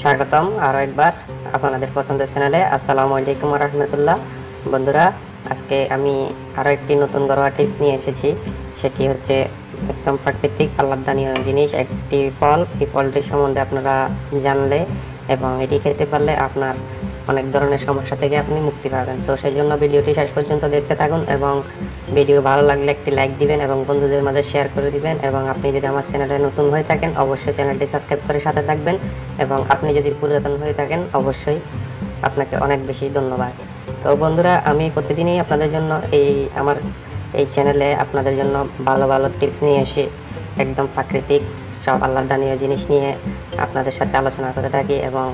স্বাগতম আরও একবার আপনাদের পছন্দের চ্যানেলে। আসসালামু আলাইকুম ওয়া রাহমাতুল্লাহ। বন্ধুরা, আজকে আমি আরও একটি নতুন ঘরোয়া টিপস নিয়ে এসেছি। সেটি হচ্ছে একদম প্রাকৃতিক আহ্লাদনীয় জিনিস, একটি ফল। এই ফলটির সম্বন্ধে আপনারা জানলে এবং এটি খেতে পারলে আপনার অনেক ধরনের সমস্যা থেকে আপনি মুক্তি পাবেন। তো সেই জন্য ভিডিওটি শেষ পর্যন্ত দেখতে থাকুন এবং ভিডিও ভালো লাগলে একটি লাইক দিবেন এবং বন্ধুদের মাঝে শেয়ার করে দিবেন। এবং আপনি যদি আমার চ্যানেলে নতুন হয়ে থাকেন অবশ্যই চ্যানেলটি সাবস্ক্রাইব করে সাথে থাকবেন, এবং আপনি যদি পুরাতন হয়ে থাকেন অবশ্যই আপনাকে অনেক বেশি ধন্যবাদ। তো বন্ধুরা, আমি প্রতিদিনই আপনাদের জন্য আমার এই চ্যানেলে আপনাদের জন্য ভালো ভালো টিপস নিয়ে এসে একদম প্রাকৃতিক সব আহ্লাদনীয় জিনিস নিয়ে আপনাদের সাথে আলোচনা করে থাকি এবং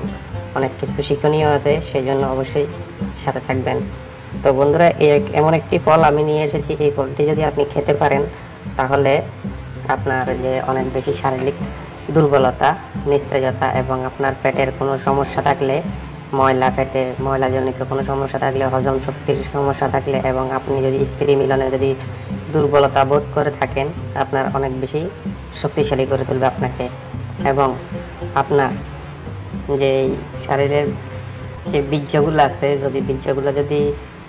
অনেক কিছু শিক্ষণীয় আছে, সেই জন্য অবশ্যই সাথে থাকবেন। তো বন্ধুরা, এমন একটি ফল আমি নিয়ে এসেছি। এই ফলটি যদি আপনি খেতে পারেন তাহলে আপনার যে অনেক বেশি শারীরিক দুর্বলতা, নিস্তেজতা এবং আপনার পেটের কোনো সমস্যা থাকলে, ময়লাজনিত কোনো সমস্যা থাকলে, হজম শক্তির সমস্যা থাকলে এবং আপনি যদি স্ত্রী মিলনে যদি দুর্বলতা বোধ করে থাকেন, আপনার অনেক বেশি শক্তিশালী করে তুলবে আপনাকে। এবং আপনার যে শরীরের যে বীর্যগুলো আছে, বীর্যগুলো যদি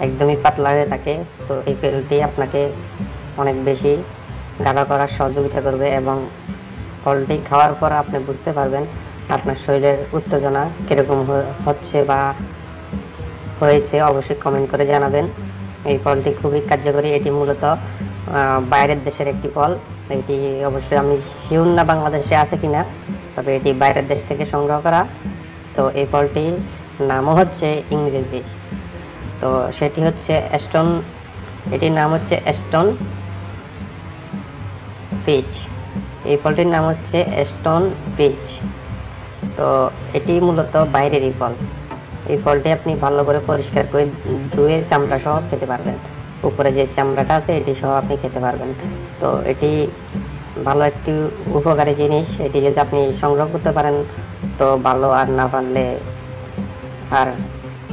একদমই পাতলা হয়ে থাকে, তো এই ফলটি আপনাকে অনেক বেশি গাঢ় করার সহযোগিতা করবে। এবং ফলটি খাওয়ার পর আপনি বুঝতে পারবেন আপনার শরীরের উত্তেজনা কীরকম হচ্ছে বা হয়েছে। অবশ্যই কমেন্ট করে জানাবেন। এই ফলটি খুবই কার্যকরী। এটি মূলত বাইরের দেশের একটি ফল। এটি অবশ্যই আমি শিওর না বাংলাদেশে আছে কিনা, তবে এটি বাইরের দেশ থেকে সংগ্রহ করা। তো এই ফলটির নামও হচ্ছে ইংরেজি, তো সেটি হচ্ছে স্টোন, এটির নাম হচ্ছে স্টোন ফিচ। এই ফলটির নাম হচ্ছে স্টোন ফিচ। তো এটি মূলত বাইরেরই ফল। এই ফলটি আপনি ভালো করে পরিষ্কার করে ধুয়ে চামড়া সহ খেতে পারবেন। উপরে যে চামড়াটা আছে এটি সহ আপনি খেতে পারবেন। তো এটি ভালো একটি উপকারী জিনিস। এটি যদি আপনি সংগ্রহ করতে পারেন তো ভালো, আর না পারলে আর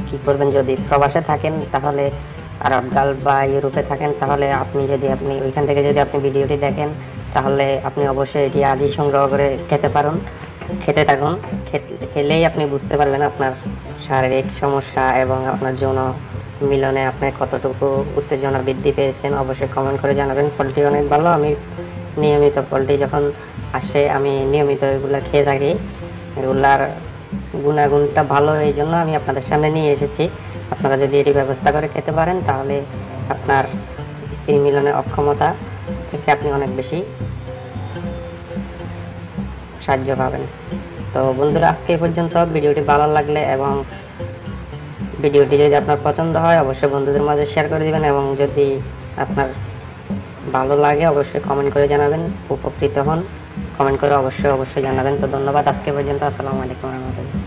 কি করবেন, যদি প্রবাসে থাকেন তাহলে, আরব গাল বা ইউরোপে থাকেন তাহলে আপনি ওইখান থেকে যদি আপনি ভিডিওটি দেখেন তাহলে আপনি অবশ্যই এটি আজই সংগ্রহ করে খেতে থাকুন। খেলেই আপনি বুঝতে পারবেন আপনার শারীরিক সমস্যা এবং আপনার যৌন মিলনে আপনার কতটুকু উত্তেজনা বৃদ্ধি পেয়েছেন। অবশ্যই কমেন্ট করে জানাবেন। ফলটি অনেক ভালো। আমি নিয়মিত ফলটি যখন আসে আমি নিয়মিত এগুলো খেয়ে থাকি। এগুলার গুণাগুণটা ভালো, এই জন্য আমি আপনাদের সামনে নিয়ে এসেছি। আপনারা যদি এটি ব্যবস্থা করে খেতে পারেন তাহলে আপনার স্ত্রী মিলনের অক্ষমতা থেকে আপনি অনেক বেশি সাহায্য পাবেন। তো বন্ধুরা, আজকে এই পর্যন্ত। ভিডিওটি ভালো লাগলে এবং ভিডিওটি যদি আপনার পছন্দ হয় অবশ্যই বন্ধুদের মাঝে শেয়ার করে দিবেন, এবং যদি আপনার ভালো লাগে অবশ্যই কমেন্ট করে জানাবেন। উপকৃত হন, কমেন্ট করে অবশ্যই জানাবেন। তো ধন্যবাদ। আজকে পর্যন্ত। আসসালামু আলাইকুম ওয়া রাহমাতুল্লাহ।